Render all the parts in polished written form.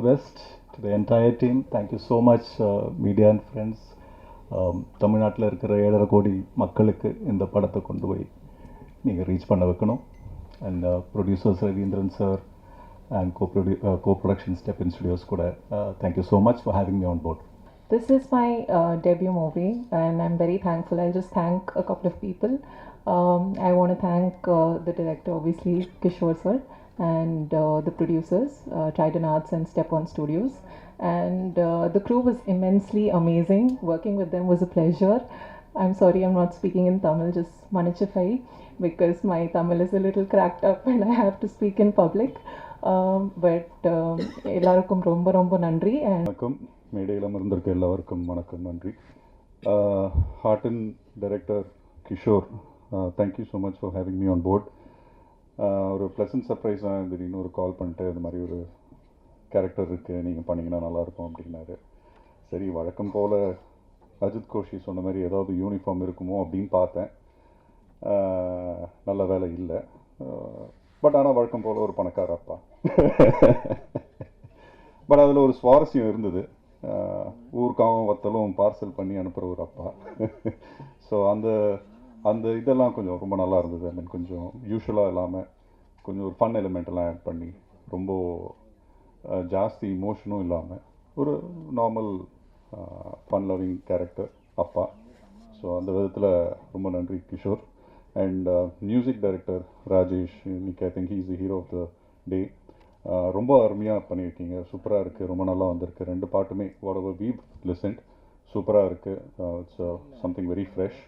the best to the entire team. Thank you so much, media and friends. தமிழ்நாட்டில் இருக்கிற 7.5 கோடி மக்களுக்கு இந்த படத்தை கொண்டு போய் நீங்கள் ரீச் பண்ண வைக்கணும். And producers Ravindran sir and co-production Step In Studios கூட thank you so much for having me on board. This is my debut movie and I'm very thankful. I'll just thank a couple of people. I want to thank the director, obviously, Kishore sir, and the producers, Trident Arts and Step One Studios. And the crew was immensely amazing. Working with them was a pleasure. I'm sorry I'm not speaking in Tamil, just manichafai, because my Tamil is a little cracked up and I have to speak in public. But எல்லாருக்கும் ரொம்ப ரொம்ப நன்றி. வணக்கம், மேடையில் அமர்ந்திருக்க எல்லாருக்கும் வணக்கம், நன்றி. ஹார்டன் director Kishore, thank you so much for having me on board. ஒரு ப்ளசன்ட் சர்ப்ரைஸாக திடீர்னு ஒரு கால் பண்ணிட்டு இது மாதிரி ஒரு கேரக்டர் இருக்குது, நீங்கள் பண்ணிங்கன்னா நல்லாயிருக்கும் அப்படின்னாரு. சரி, வழக்கம் போல் அஜித் கோஷி சொன்ன மாதிரி ஏதாவது யூனிஃபார்ம் இருக்குமோ அப்படின்னு பார்த்தேன். நல்ல வேலை இல்லை. பட் ஆனால் வழக்கம் போல் ஒரு பணக்கார அப்பா. பட் அதில் ஒரு சுவாரஸ்யம் இருந்தது. ஊருக்காகவும் வத்தலும் பார்சல் பண்ணி அனுப்புகிற ஒரு அப்பா. ஸோ அந்த இதெல்லாம் கொஞ்சம் ரொம்ப நல்லா இருந்தது. ஐ மீன், கொஞ்சம் யூஷுவலாக இல்லாமல் கொஞ்சம் ஒரு ஃபன் எலிமெண்ட்டெல்லாம் ஆட் பண்ணி ரொம்ப ஜாஸ்தி இமோஷனும் இல்லாமல் ஒரு நார்மல் ஃபன் லவ்விங் கேரக்டர் அப்பா. ஸோ அந்த விதத்தில் ரொம்ப நன்றி Kishore. And music director Rajesh, இன்னைக்கு I think he is the hero of the day. ரொம்ப அருமையாக பண்ணியிருக்கீங்க, சூப்பராக இருக்குது, ரொம்ப நல்லா வந்திருக்கு. 2 பாட்டுமே வாட் எவர் வீவ் லிசன்ட் சூப்பராக இருக்குது. It's something very fresh.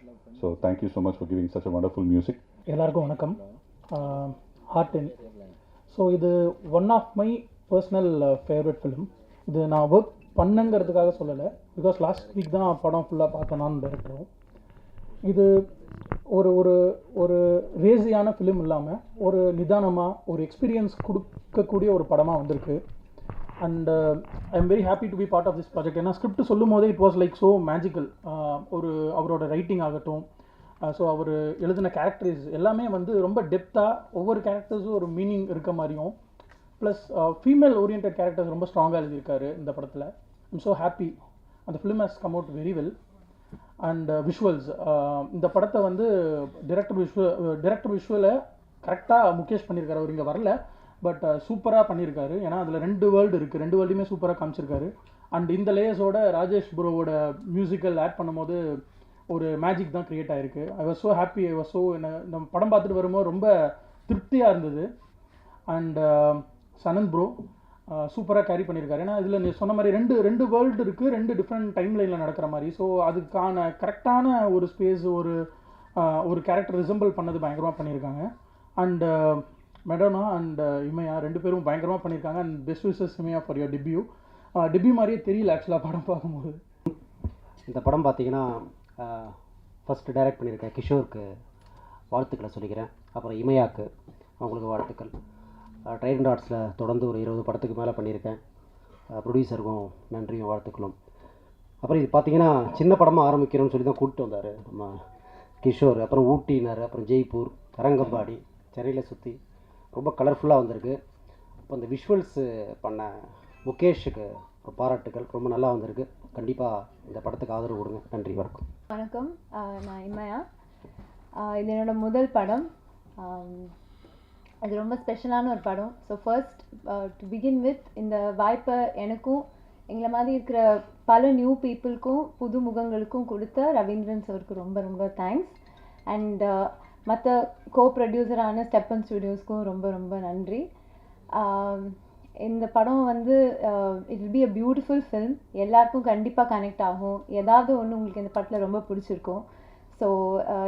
So thank you so much for giving such a wonderful music. எல்லாருக்கும் வணக்கம். ஹார்டன். ஸோ இது one of my personal favourite film. இது நான் ஒர்க் பண்ணுங்கிறதுக்காக சொல்லலை, பிகாஸ் லாஸ்ட் வீக் தான் படம் ஃபுல்லாக பார்த்தேன் நான் டைரக்டரும். இது ஒரு ஒரு ஒரு ரேசியான ஃபிலிம் இல்லாமல் ஒரு நிதானமாக ஒரு எக்ஸ்பீரியன்ஸ் கொடுக்கக்கூடிய ஒரு படமாக வந்திருக்கு. And I am very happy to be part of this project. ஏன்னா ஸ்கிரிப்ட் சொல்லும் போதே it was like so magical. ஒரு அவரோட ரைட்டிங் ஆகட்டும், ஸோ அவர் எழுதின கேரக்டர்ஸ் எல்லாமே வந்து ரொம்ப டெப்த்தாக, ஒவ்வொரு கேரக்டர்ஸும் ஒரு மீனிங் இருக்க மாதிரியும், ப்ளஸ் ஃபீமேல் ஓரியன்ட் கேரக்டர்ஸ் ரொம்ப ஸ்ட்ராங்காக எழுதியிருக்காரு இந்த படத்தில். I'm so happy. அந்த film has come out very well. And visuals, இந்த படத்தை வந்து டிரெக்டர் விஷுவலை கரெக்டாக முகேஷ் பண்ணியிருக்காரு. அவர் இங்கே வரல, பட் சூப்பராக பண்ணியிருக்காரு. ஏன்னா அதில் 2 வேர்ல்டு இருக்குது, 2 வேர்ல்டுமே சூப்பராக காமிச்சிருக்காரு. அண்ட் இந்த லேயர்ஸோட ராஜேஷ் ப்ரோவோட மியூசிக்கல் ஆட் பண்ணும்போது ஒரு மேஜிக் தான் க்ரியேட் ஆகிருக்கு. I was so happy. I was so, இந்த படம் பார்த்துட்டு வரும்போது ரொம்ப திருப்தியாக இருந்தது. அண்ட் சனந்த் ப்ரோ சூப்பராக கேரி பண்ணியிருக்காரு. ஏன்னா இதில் நீ சொன்ன மாதிரி ரெண்டு வேர்ல்டு இருக்குது, 2 டிஃப்ரெண்ட் டைம் லைனில் நடக்கிற மாதிரி. ஸோ அதுக்கான கரெக்டான ஒரு ஸ்பேஸ், ஒரு கேரக்டர் ரிசம்பிள் பண்ணது பயங்கரமாக பண்ணியிருக்காங்க. அண்ட் மெடோனா அண்ட் இமையா 2 பேரும் பயங்கரமாக பண்ணியிருக்காங்க. And best wishes Imaya for your debut மாதிரியே தெரியல ஆக்சுவலாக படம் பார்க்கும்போது. இந்த படம் பார்த்தீங்கன்னா ஃபஸ்ட்டு டைரக்ட் பண்ணியிருக்கேன் கிஷோருக்கு வாழ்த்துக்களை சொல்லிக்கிறேன். அப்புறம் இமையாவுக்கு அவங்களுக்கு வாழ்த்துக்கள். ட்ரைடன்ட் ஆர்ட்ஸில் தொடர்ந்து ஒரு 20 படத்துக்கு மேலே பண்ணியிருக்கேன். ப்ரொடியூசருக்கும் நன்றியும் வாழ்த்துக்களும். அப்புறம் இது பார்த்தீங்கன்னா சின்ன படமாக ஆரம்பிக்கிறோன்னு சொல்லி தான் கூப்பிட்டு வந்தார் நம்ம கிஷோர். அப்புறம் ஊட்டினார், அப்புறம் ஜெய்ப்பூர், தரங்கம்பாடி, சென்னையில் சுற்றி ரொம்ப கலர்ஃபுல்லாக வந்திருக்கு. அப்போ இந்த விஷுவல்ஸு பண்ண முகேஷுக்கு ஒரு பாராட்டுகள், ரொம்ப நல்லா வந்திருக்கு. கண்டிப்பாக இந்த படத்துக்கு ஆதரவு கொடுங்க. நன்றி, வணக்கம். வணக்கம், நான் இமையா. இது என்னோட முதல் படம். அது ரொம்ப ஸ்பெஷலான ஒரு படம். So first to begin with, இந்த வாய்ப்பை எனக்கும் எங்களை மாதிரி இருக்கிற பல நியூ பீப்புளுக்கும் புது முகங்களுக்கும் கொடுத்த ரவீந்திரன் சாருக்கு ரொம்ப ரொம்ப தேங்க்ஸ். அண்ட் மற்ற ப்ரொடியூசரான ஸ்டெப் ஒன் ஸ்டுடியோஸ்க்கும் ரொம்ப ரொம்ப நன்றி. இந்த படம் வந்து it will be a beautiful film. எல்லாருக்கும் கண்டிப்பாக கனெக்ட் ஆகும். ஏதாவது ஒன்று உங்களுக்கு இந்த படத்தில் ரொம்ப பிடிச்சிருக்கும். ஸோ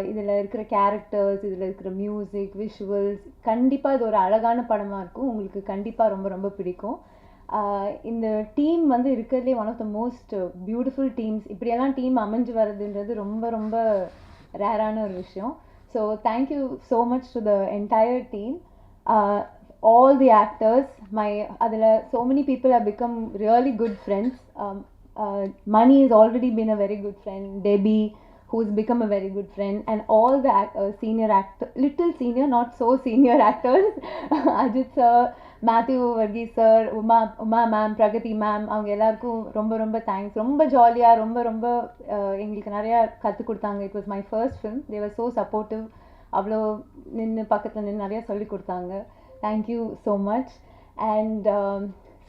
இதில் இருக்கிற கேரக்டர்ஸ், இதில் இருக்கிற மியூசிக், விஷுவல்ஸ், கண்டிப்பாக இது ஒரு அழகான படமாக இருக்கும். உங்களுக்கு கண்டிப்பாக ரொம்ப ரொம்ப பிடிக்கும். இந்த டீம் வந்து இருக்கிறதுலே one of the most beautiful teams. இப்படியெல்லாம் டீம் அமைஞ்சு வர்றதுன்றது ரொம்ப ரொம்ப ரேரான ஒரு விஷயம். So thank you so much to the entire team. All the actors, adila so many people have become really good friends. Mani has already been a very good friend. Debbie, who's become a very good friend, and all the senior actors, little senior, not so senior actors, Ajit sir, Mathew Varghese sir, Uma ma'am, Pragathi ma'am, அவங்க எல்லாருக்கும் ரொம்ப ரொம்ப thanks. ரொம்ப ஜாலியாக ரொம்ப எங்களுக்கு நிறையா கற்றுக் கொடுத்தாங்க. It was my first film. They var so supportive. அவ்வளோ நின்று பக்கத்தில் நின்று நிறையா சொல்லி கொடுத்தாங்க. Thank you so much. And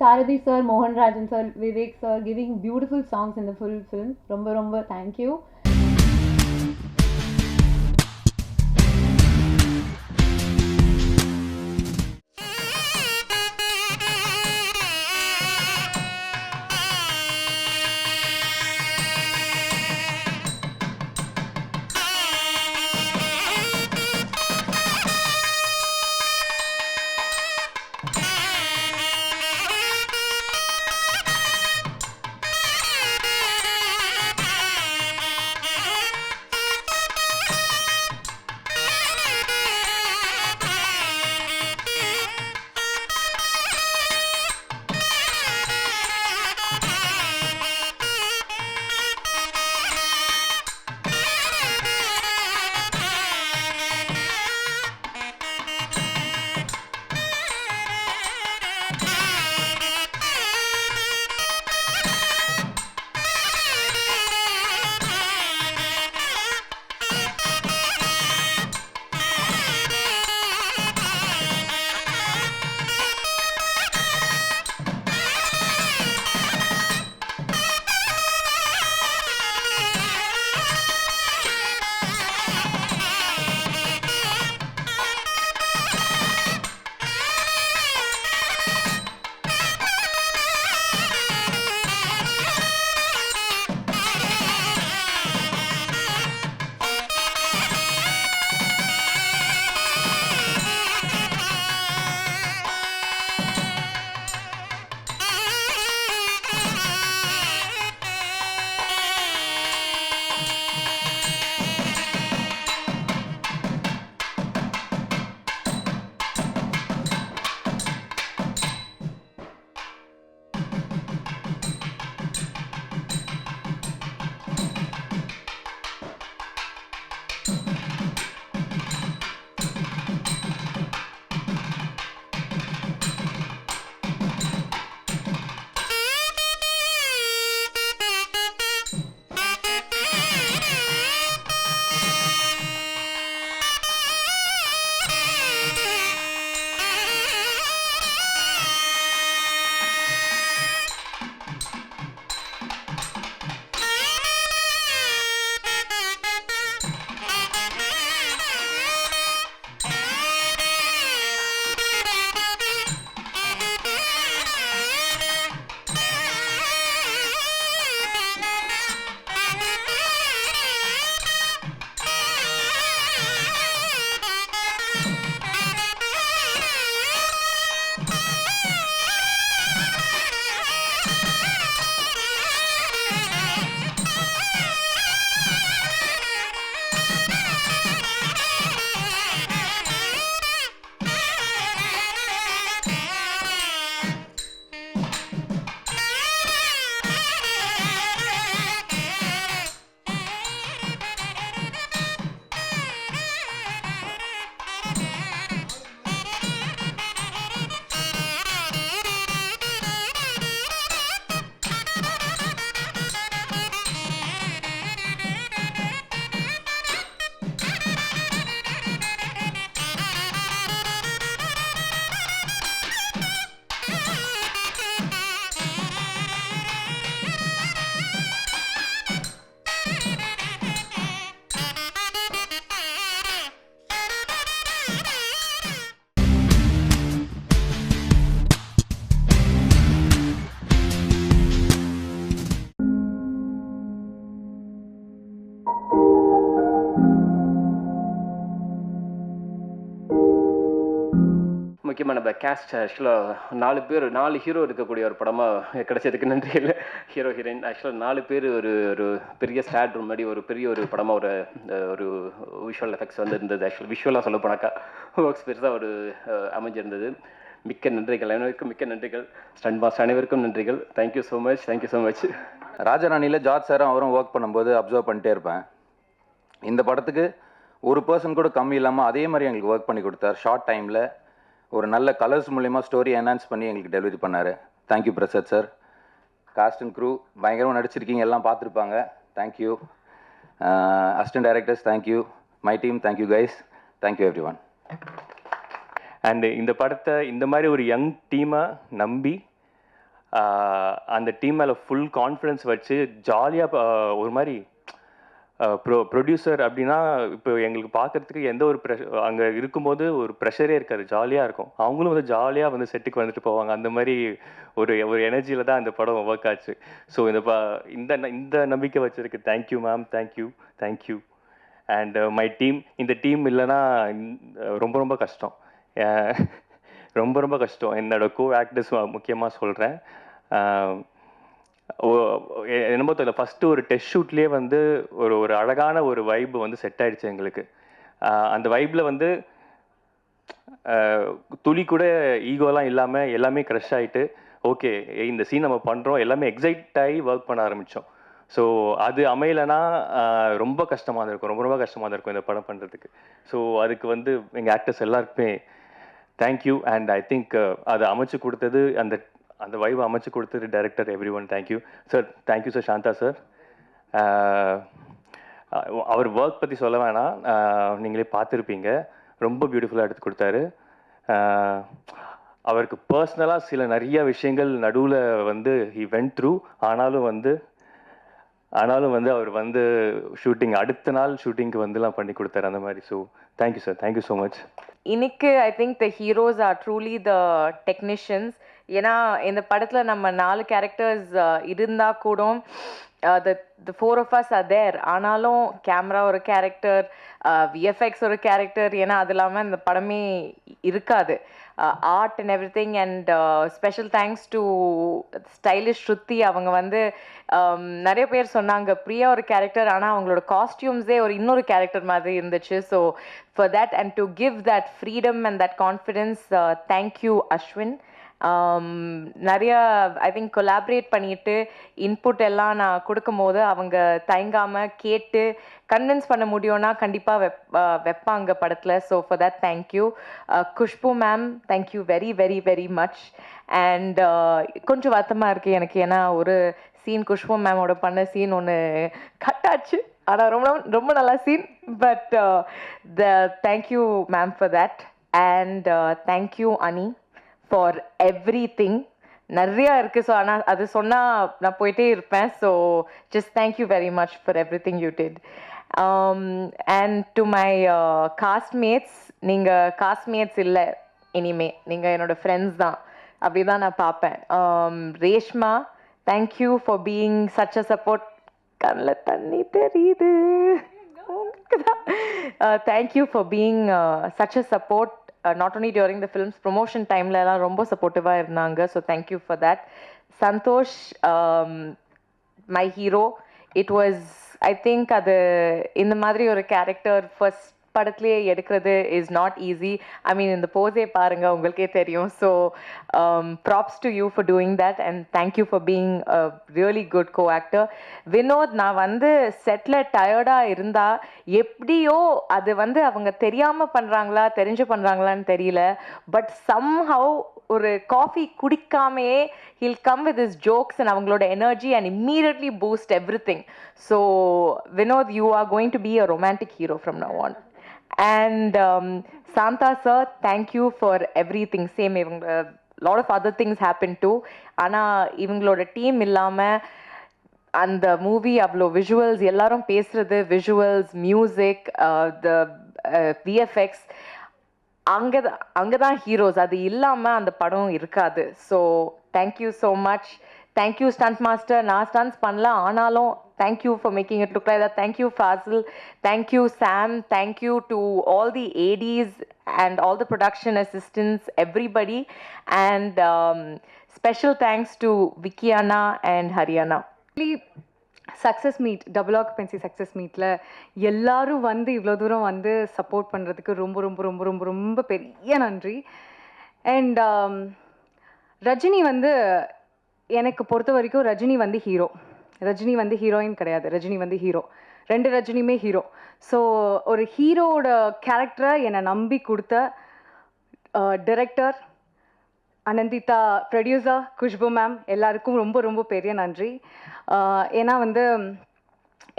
Sarathi sir, Mohanrajan sir, Vivek sir, giving beautiful songs in the full film. ரொம்ப தேங்க்யூ. முக்கியமாக நம்ம கேஸ்ட் ஆக்சுவலாக 4 ஹீரோ இருக்கக்கூடிய ஒரு படமாக கிடைச்சதுக்கு நன்றிகள். ஹீரோ ஹீரோயின் ஆக்சுவலாக 4 பேர் ஒரு பெரிய ஸ்டார்ட் முன்னாடி ஒரு பெரிய ஒரு படமாக ஒரு விஷுவல் எஃபெக்ட்ஸ் வந்து இருந்தது. ஆக்சுவலாக விஷுவலாக சொல்ல போனாக்கா ஒர்க்ஸ் பெருசாக அமைஞ்சிருந்தது. மிக்க நன்றிகள், அனைவருக்கும் மிக்க நன்றிகள். ஸ்டண்ட் மாஸ்டர் அனைவருக்கும் நன்றிகள். Thank you so much. ராஜராணியில் ஜார்ஜ் சாரும் அவரும் ஒர்க் பண்ணும்போது அப்சர்வ் பண்ணிட்டே இருப்பேன். இந்த படத்துக்கு ஒரு பர்சன் கூட கம்மி இல்லாமல் அதே மாதிரி எங்களுக்கு ஒர்க் பண்ணி கொடுத்தார். ஷார்ட் டைமில் ஒரு நல்ல கலர்ஸ் மூலிமா ஸ்டோரி என்ஹான்ஸ் பண்ணி எங்களுக்கு டெலிவரி பண்ணார். Thank you Prasad sir. Cast and crew பயங்கரமாக நடிச்சிருக்கீங்க, எல்லாம் பார்த்துருப்பாங்க. Thank you. Assistant directors thank you. My team thank you guys. Thank you everyone. And இந்த படத்தை இந்த மாதிரி ஒரு யங் டீமை நம்பி அந்த டீம் மேலே ஃபுல் கான்ஃபிடென்ஸ் வச்சு ஜாலியாக ஒரு மாதிரி ப்ரொடியூசர் அப்படின்னா இப்போ எங்களுக்கு பார்க்குறதுக்கு எந்த ஒரு அங்கே இருக்கும்போது ஒரு ப்ரெஷரே இருக்காது, ஜாலியாக இருக்கும். அவங்களும் வந்து ஜாலியாக வந்து செட்டுக்கு வந்துட்டு போவாங்க. அந்த மாதிரி ஒரு எனர்ஜியில் தான் அந்த படம் ஒர்க் ஆச்சு. ஸோ இந்த நம்பிக்கை வச்சிருக்கு. Thank you ma'am, thank you. And my team, இந்த டீம் இல்லைன்னா ரொம்ப ரொம்ப கஷ்டம், ரொம்ப கஷ்டம். என்னோட கோ ஆக்டர்ஸ் முக்கியமாக சொல்கிறேன். என்னமோ தெரியல, ஃபஸ்ட்டு ஒரு டெஸ்ட் ஷூட்லேயே வந்து ஒரு அழகான ஒரு வைப் வந்து செட் ஆகிடுச்சு எங்களுக்கு. அந்த வைப்பில் வந்து துளி கூட ஈகோலாம் இல்லாமல் எல்லாமே க்ரஷ் ஆகிட்டு ஓகே இந்த சீன் நம்ம பண்ணுறோம் எல்லாமே எக்ஸைட் ஆகி ஒர்க் பண்ண ஆரம்பித்தோம். ஸோ அது அமையலைன்னா ரொம்ப கஷ்டமாக இருக்கும், ரொம்ப கஷ்டமாக இருக்கும் இந்த படம் பண்ணுறதுக்கு. ஸோ அதுக்கு வந்து எங்கள் ஆக்டர்ஸ் எல்லாருக்குமே தேங்க்யூ. அண்ட் ஐ திங்க் அதை அமைச்சு கொடுத்தது அந்த வைப் அமைச்சு கொடுத்தது director everyone. Thank you sir. Thank you sir. Santha sir, அவர் ஒர்க் பற்றி சொல்ல வேணாம், நீங்களே பார்த்துருப்பீங்க. ரொம்ப பியூட்டிஃபுல்லாக எடுத்து கொடுத்தாரு. அவருக்கு பர்சனலாக சில நிறைய விஷயங்கள் நடுவில் வந்து ஹி வென்ட் த்ரூ. ஆனாலும் வந்து அவர் வந்து ஷூட்டிங் அடுத்த நாள் ஷூட்டிங்க்கு வந்துலாம் பண்ணி கொடுத்தாரு அந்த மாதிரி. So thank you sir. Thank you so much. இன்னைக்கு I think the heroes are truly the technicians. ஏன்னா இந்த படத்தில் நம்ம 4 கேரக்டர்ஸ் இருந்தால் கூட the 4 of us are there. ஆனாலும் கேமரா ஒரு கேரக்டர், விஎஃப்எக்ஸ் ஒரு கேரக்டர், ஏன்னா அது இல்லாமல் இந்த படமே இருக்காது. Art and everything. And special thanks to stylish Shruti. அவங்க வந்து நிறைய பேர் சொன்னாங்க பிரியா ஒரு கேரக்டர், ஆனால் அவங்களோட காஸ்டியூம்ஸே ஒரு இன்னொரு கேரக்டர் மாதிரி இருந்துச்சு. So for that and to give that freedom and that confidence, thank you Ashwin. நிறைய ஐ திங்க் கொலாபரேட் பண்ணிட்டு இன்புட் எல்லாம் நான் கொடுக்கும் போது அவங்க தயங்காமல் கேட்டு கன்வின்ஸ் பண்ண முடியும்னா கண்டிப்பாக வைப்பாங்க படத்தில். So for that thank you. Khushbu ma'am, thank you very much. And கொஞ்சம் வருத்தமாக இருக்குது எனக்கு, ஏன்னா ஒரு சீன் குஷ்பு மேமோட பண்ண சீன் ஒன்று கட் ஆச்சு, ஆனால் ரொம்ப நல்லா scene. But thank you ma'am for that. And thank you Ani for everything. நிறையா இருக்குது. ஸோ ஆனால் அது சொன்னால் நான் போயிட்டே இருப்பேன். So just thank you very much for everything you did. And to my castmates, நீங்கள் காஸ்ட்மேட்ஸ் இல்லை இனிமே, நீங்கள் என்னோடய ஃப்ரெண்ட்ஸ் தான், அப்படி தான் நான் பார்ப்பேன். Reshma, thank you for being such a support. கண்ணில் தண்ணி தெரியுது. Thank you for being such a support. Not only during the film's promotion time la romba supportive ah irundanga. So thank you for that. Santosh, my hero, it was I think adu indha madri oru character first படத்துலேயே எடுக்கிறது is not easy. I mean இந்த போஸே பாருங்கள் உங்களுக்கே தெரியும். So props to you for doing that and thank you for being a really good co-actor. Vinod, நான் வந்து settle டயர்டாக இருந்தால் எப்படியோ அது வந்து அவங்க தெரியாமல் பண்ணுறாங்களா தெரிஞ்சு பண்ணுறாங்களான்னு தெரியல, பட் சம்ஹவ் ஒரு காஃபி குடிக்காமையே he'll come with his jokes and அவங்களோட energy and immediately boost everything. So Vinoth, you are going to be a romantic hero from now on. And Santa sir, thank you for everything. Same, a lot of other things happened too. Ana ivangaloda team illama and the movie avlo visuals ellarum pesradhu, visuals, music, the VFX, anga da heroes, adu illama and padam irukadu. So thank you so much. Thank you stunt master. Na stunts panla aanalum thank you for making it look like that. Thank you Fazil, thank you Sam, thank you to all the ADs and all the production assistants, everybody, and special thanks to Vicky Anna and Haryana. Success meet, double occupancy success மீட்டில் எல்லாரும் வந்து இவ்வளோ தூரம் வந்து support பண்ணுறதுக்கு ரொம்ப ரொம்ப ரொம்ப ரொம்ப ரொம்ப பெரிய நன்றி. அண்ட் ரஜினி வந்து எனக்கு பொறுத்த வரைக்கும் ரஜினி வந்து ஹீரோ, ரஜினி வந்து ஹீரோயின் கிடையாது, ரஜினி வந்து ஹீரோ. 2 ரஜினியுமே ஹீரோ. ஸோ ஒரு ஹீரோவோட கேரக்டரை என்னை நம்பி கொடுத்த director Ananditha, producer Khushbu ma'am, எல்லாருக்கும் ரொம்ப ரொம்ப பெரிய நன்றி. ஏன்னா வந்து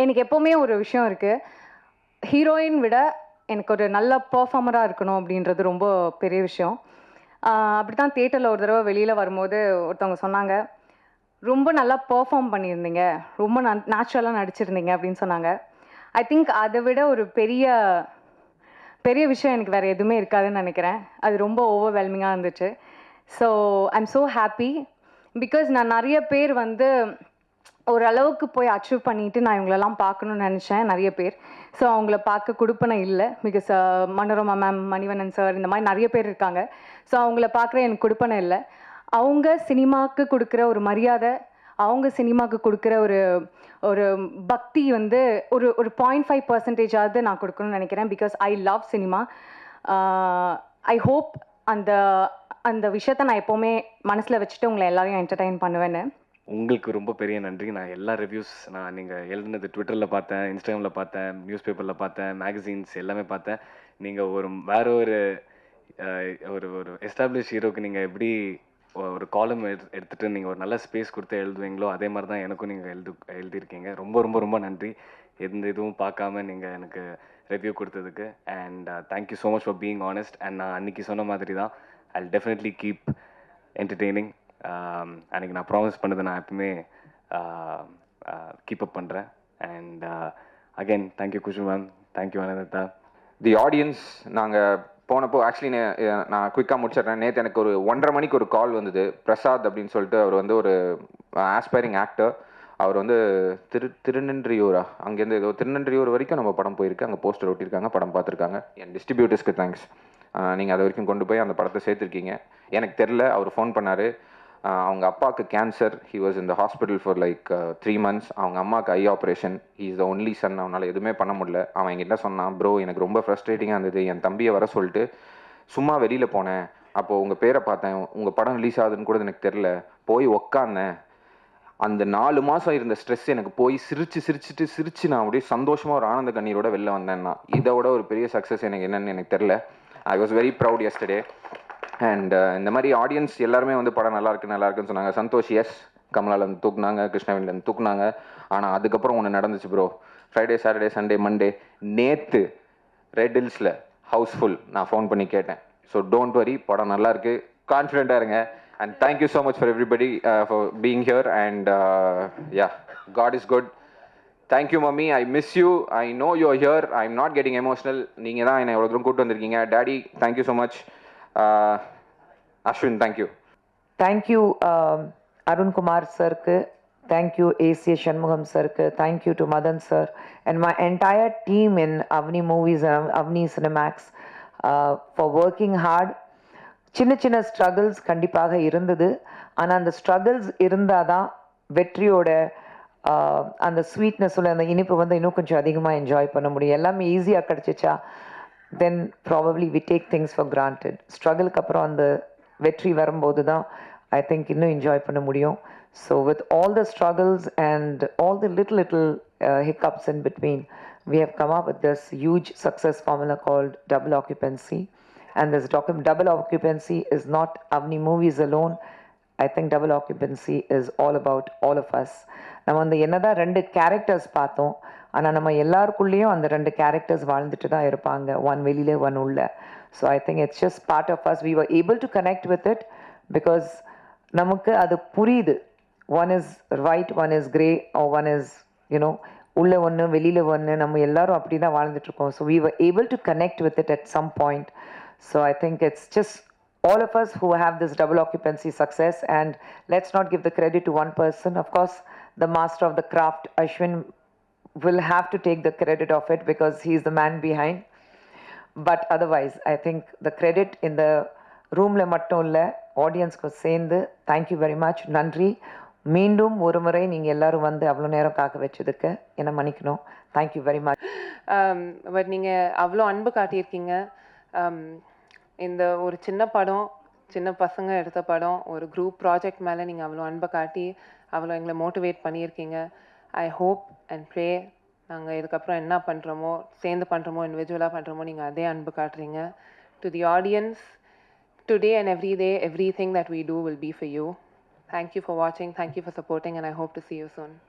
எனக்கு எப்போவுமே ஒரு விஷயம் இருக்குது, ஹீரோயின் விட எனக்கு ஒரு நல்ல பர்ஃபார்மராக இருக்கணும் அப்படின்றது ரொம்ப பெரிய விஷயம். அப்படி தான் தியேட்டரில் ஒரு தடவை வெளியில் வரும்போது ஒருத்தவங்க சொன்னாங்க, ரொம்ப நல்லா பர்ஃபார்ம் பண்ணியிருந்தீங்க, ரொம்ப நேச்சுரலாக நடிச்சிருந்தீங்க அப்படின்னு சொன்னாங்க. ஐ திங்க் அதை விட ஒரு பெரிய விஷயம் எனக்கு வேறு எதுவுமே இருக்காதுன்னு நினைக்கிறேன். அது ரொம்ப ஓவர்வெல்மிங்காக இருந்துச்சு. So I'm so happy because நான் நிறைய பேர் வந்து ஓரளவுக்கு போய் அச்சீவ் பண்ணிவிட்டு நான் இவங்களெல்லாம் பார்க்கணுன்னு நினச்சேன் நிறைய பேர். ஸோ அவங்கள பார்க்க கொடுப்பனை இல்லை. Because Manorama ma'am, Manivannan sir, இந்த மாதிரி நிறைய பேர் இருக்காங்க. ஸோ அவங்கள பார்க்குற எனக்கு கொடுப்பனை இல்லை. அவங்க சினிமாவுக்கு கொடுக்குற ஒரு மரியாதை, அவங்க சினிமாவுக்கு கொடுக்குற ஒரு பக்தி வந்து ஒரு 0.5% நான் கொடுக்கணும்னு நினைக்கிறேன். Because I love cinema. I hope அந்த விஷயத்தை நான் எப்போவுமே மனசில் வச்சுட்டு உங்களை எல்லாரையும் என்டர்டெயின் பண்ணுவேன்னு. உங்களுக்கு ரொம்ப பெரிய நன்றி. நான் எல்லா ரிவ்யூஸ் நீங்கள் எழுதுனது ட்விட்டரில் பார்த்தேன், இன்ஸ்டாகிராமில் பார்த்தேன், நியூஸ் பேப்பரில் பார்த்தேன், மேகசின்ஸ் எல்லாமே பார்த்தேன். நீங்கள் வேற ஒரு எஸ்டாப்ளிஷ் ஹீரோக்கு நீங்கள் எப்படி ஒரு காலம் எடுத்துகிட்டு நீங்கள் ஒரு நல்ல ஸ்பேஸ் கொடுத்து எழுதுவீங்களோ அதே மாதிரி தான் எனக்கும் நீங்கள் எழுதியிருக்கீங்க. ரொம்ப ரொம்ப ரொம்ப நன்றி. எந்த இதுவும் பார்க்காம நீங்கள் எனக்கு ரிவ்யூ கொடுத்ததுக்கு. And thank you so much for being honest. And நான் அன்றைக்கி சொன்ன மாதிரி தான், I'll definitely keep entertaining. அன்றைக்கி நான் ப்ராமிஸ் பண்ணதை நான் எப்பவுமே கீப் அப் பண்ணுறேன். And again thank you Khushbu ma'am, thank you Ananda. The audience, நாங்கள் போனப்போ ஆக்சுவலி நான் குயிக்காக முடிச்சிடுறேன். நேற்று எனக்கு ஒரு 1:30 மணிக்கு ஒரு கால் வந்தது. பிரசாத் அப்படின்னு சொல்லிட்டு, அவர் வந்து ஒரு ஆஸ்பைரிங் ஆக்டர். அவர் வந்து திருநென்றியூரா, அங்கேருந்து ஏதோ திருநென்றியூர் வரைக்கும் நம்ம படம் போயிருக்கு, அங்கே போஸ்டர் ஒட்டியிருக்காங்க, படம் பார்த்துருக்காங்க. என் டிஸ்ட்ரிபியூட்டர்ஸ்க்கு தேங்க்ஸ். நீங்கள் அது வரைக்கும் கொண்டு போய் அந்த படத்தை சேர்த்துருக்கீங்க. எனக்கு தெரில, அவர் ஃபோன் பண்ணார். அவங்க அப்பாவுக்கு cancer. He was in the hospital for like 3 months. அவங்க அம்மாவுக்கு eye operation. He is the only son. அவனால் எதுவுமே பண்ண முடியல. அவன் என்கிட்ட சொன்னான், ப்ரோ எனக்கு ரொம்ப ஃப்ரஸ்ட்ரேட்டிங்காக இருந்தது, என் தம்பியை வர சொல்லிட்டு சும்மா வெளியில் போனேன், அப்போது உங்கள் பேரை பார்த்தேன், உங்கள் படம் ரிலீஸ் ஆகுதுன்னு கூட எனக்கு தெரில, போய் உக்காந்தேன், அந்த 4 மாதம் இருந்த ஸ்ட்ரெஸ் எனக்கு போய் சிரிச்சு நான் அப்படியே சந்தோஷமாக ஒரு ஆனந்த கண்ணீரோட வெளில வந்தேன்னா, இதை விட ஒரு பெரிய சக்ஸஸ் எனக்கு என்னன்னு எனக்கு தெரில. I was very proud yesterday. And இந்த மாதிரி ஆடியன்ஸ் எல்லாருமே வந்து படம் நல்லா இருக்குன்னு சொன்னாங்க. சந்தோஷ், எஸ், கமலாலேருந்து தூக்குனாங்க, கிருஷ்ணவேணிலேருந்து தூக்குனாங்க. ஆனால் அதுக்கப்புறம் ஒன்று நடந்துச்சு bro. Friday, Saturday, Sunday, Monday, நேற்று ரெட் ஹில்ஸில் ஹவுஸ்ஃபுல். நான் ஃபோன் பண்ணி கேட்டேன். ஸோ டோன்ட் வரி, படம் நல்லா இருக்கு, கான்ஃபிடென்ட்டாக இருங்க. And thank you so much for everybody for being here. And yeah, God is good. Thank you mummy, I miss you. I know you are here. I am not getting emotional. நீங்கள் தான் என்னை எவ்வளோ தூரம் கூப்பிட்டு வந்திருக்கீங்க. Daddy, thank you so much. Ashwin, thank you. Thank you Arunkumar சருக்கு, thank you AC Shanmugam சருக்கு, thank you to Madhan sir and my entire team in Avni Movies and Avni Cinemax for working hard. சின்ன ஸ்ட்ரகிள்ஸ் கண்டிப்பாக இருந்தது. ஆனால் அந்த ஸ்ட்ரகிள்ஸ் இருந்தால் தான் வெற்றியோட அந்த ஸ்வீட்னஸோட அந்த இனிப்பு வந்து இன்னும் கொஞ்சம் அதிகமாக என்ஜாய் பண்ண முடியும். எல்லாமே ஈஸியாக கிடச்சிச்சா then probably we take things for granted. ஸ்ட்ரகிளுக்கு அப்புறம் அந்த வெற்றி வரும்போது தான் ஐ திங்க் இன்னும் என்ஜாய் பண்ண முடியும். So with all the struggles and all the little hiccups in between, we have come up with this huge success formula called double occupancy. And this double occupancy is not Avni Movies alone. I think double occupancy is all about all of us. நம்ம வந்து என்னதான் 2 characters பார்த்தோம், ஆனால் நம்ம எல்லாருக்குள்ளேயும் அந்த 2 characters வாழ்ந்துட்டு தான் இருப்பாங்க, ஒன் வெளியில ஒன் உள்ள. So I think it's just part of us. We were able to connect with it because நமக்கு அது புரியுது. One is right, one is grey, one is you know உள்ள ஒன்று வெளியில் ஒன்று. நம்ம எல்லாரும் அப்படி தான் வாழ்ந்துட்டுருக்கோம். So we were able to connect with it at some point. So I think it's just all of us who have this double occupancy success, and let's not give the credit to one person. Of course, the master of the craft, Ashwin, will have to take the credit of it because he's the man behind. But otherwise, I think the credit in the room le mattum illa, audience ko sendu, thank you very much. Nandri. மீண்டும் ஒரு முறை நீங்கள் எல்லாரும் வந்து அவ்வளோ நேரம் காக்க வச்சதுக்கு என்ன மன்னிக்கணும். Thank you very much. பட் நீங்கள் அவ்வளோ அன்பு காட்டியிருக்கீங்க. இந்த ஒரு சின்ன படம், சின்ன பசங்க எடுத்த படம், ஒரு குரூப் ப்ராஜெக்ட் மேலே நீங்கள் அவ்வளோ அன்பை காட்டி அவ்வளோ எங்களை மோட்டிவேட் பண்ணியிருக்கீங்க. ஐ ஹோப் அண்ட் ப்ரே நாங்கள் இதுக்கப்புறம் என்ன பண்ணுறோமோ, சேர்ந்து பண்ணுறோமோ, இண்டிவிஜுவலாக பண்ணுறோமோ, நீங்கள் அதே அன்பு காட்டுறீங்க. To the audience, today and every day, everything that we do will be for you. Thank you for watching. Thank you for supporting, and I hope to see you soon.